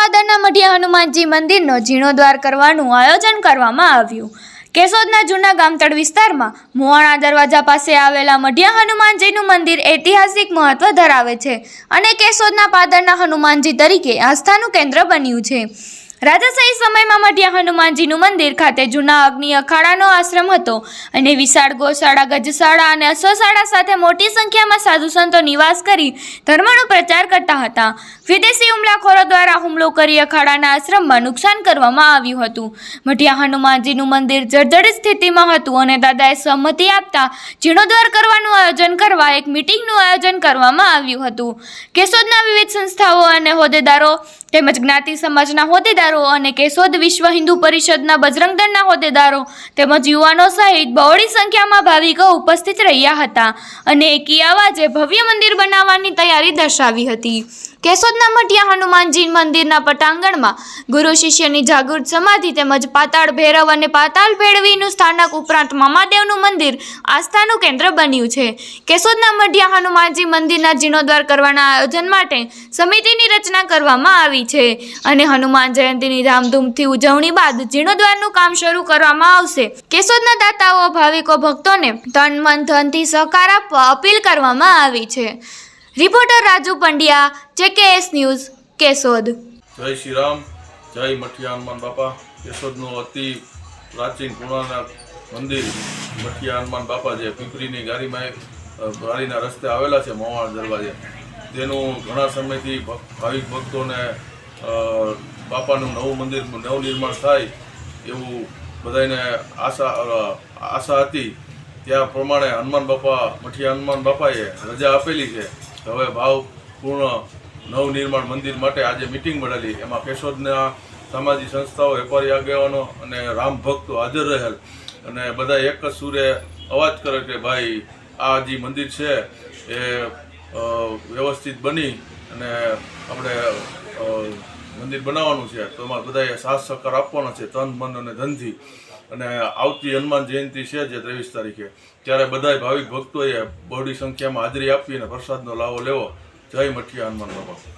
પાદરના મઢિયા હનુમાનજી મંદિરનો જીર્ણોદ્ધાર કરવાનું આયોજન કરવામાં આવ્યું। કેશોદના જૂના ગામતળ વિસ્તારમાં મુવાણા દરવાજા પાસે આવેલા મઢિયા હનુમાનજીનું મંદિર ઐતિહાસિક મહત્વ ધરાવે છે અને કેશોદના પાદરના હનુમાનજી તરીકે આસ્થાનું કેન્દ્ર બન્યું છે। રાજાશાહી સમયમાં મઢિયા હનુમાનજીનું મંદિર ખાતે જૂના અગ્નિ અખાડાનો આશ્રમ હતો અને વિશાળ ગૌશાળા, ગજશાળા અને અશ્વશાળા સાથે મોટી સંખ્યામાં સાધુ સંતો નિવાસ કરી ધર્મનો પ્રચાર કરતા હતા। વિદેશી હુમલાખોરો દ્વારા હુમલો કરી અખાડાના આશ્રમમાં નુકસાન કરવામાં આવ્યું હતું। મઢિયા હનુમાનજીનું મંદિર જર્જરિત સ્થિતિમાં હતું અને દાદાએ સહમતિ આપતા જીર્ણોદ્ધાર કરવાનું આયોજન કરવા એક મીટિંગનું આયોજન કરવામાં આવ્યું હતું। કેશોદના વિવિધ સંસ્થાઓ અને હોદ્દેદારો તેમજ જ્ઞાતિ સમાજના હોદ્દેદારો અને કેશોદ વિશ્વ હિન્દુ પરિષદના બજરંગ દળના હોદ્દેદારો તેમજ યુવાનો સહિત બહોળી સંખ્યામાં ભાવિકો ઉપસ્થિત રહ્યા હતા અને એકી અવાજે ભવ્ય મંદિર બનાવવાની તૈયારી દર્શાવી હતી। કેશોદના મઢિયા હનુમાનજી મંદિરના પટાંગણમાં ગુરુ શિષ્યની જાગૃત સમાધિ તેમજ પાતાળ ભૈરવ અને પાતાળ ભૈરવીનું સ્થાનક ઉપરાંત મામાદેવનું મંદિર આસ્થાનું કેન્દ્ર બન્યું છે। કેશોદના મઢિયા હનુમાનજી મંદિરના જીર્ણોદ્ધાર કરવાના આયોજન માટે સમિતિની રચના કરવામાં આવી છે અને હનુમાન જયંતીની ધામધૂમથી ઉજવણી બાદ જીર્ણોદ્ધારનું કામ શરૂ કરવામાં આવશે। કેશોદના દાતાઓ ભાવિકો ભક્તોને તન મન ધનથી સહકાર આપવા અપીલ કરવામાં આવી છે। Reporter Raju Pandya, JKS news, Keshod. જય શ્રી રામ, જય મઠિયા હનુમાન બાપા। કેશોદનું અતિ પ્રાચીન પુરાણા મંદિર મઠિયા હનુમાન બાપા જે પીપરીની ગાડીના રસ્તે આવેલા છે મોવાણા દરવાજે, તેનું ઘણા સમયથી ભાવિક ભક્તોને બાપાનું નવું મંદિર નવનિર્માણ થાય એવું બધાને આશા હતી। ત્યાં પ્રમાણે હનુમાન બાપા મઠિયા હનુમાન બાપાએ રજા આપેલી છે। હવે ભાવપૂર્ણ નવનિર્માણ મંદિર માટે આજે મિટિંગ મળેલી, એમાં કેશોદના સામાજિક સંસ્થાઓ, વેપારી આગેવાનો અને રામ ભક્તો હાજર રહેલ અને બધા એક જ સૂરે અવાજ કરે કે ભાઈ આ જે મંદિર છે એ વ્યવસ્થિત બની અને આપણે મંદિર બનાવવાનું છે, તો એમાં બધાએ સાથ સહકાર આપવાનો છે તન મન અને ધનથી। અને આવતી હનુમાન જયંતિ છે જે 23 તારીખે, ત્યારે બધાય ભાવિક ભક્તોએ બહોળી સંખ્યામાં હાજરી આપી અને પ્રસાદનો લાવો લેવો। જય મઠિયા હનુમાન બાપા।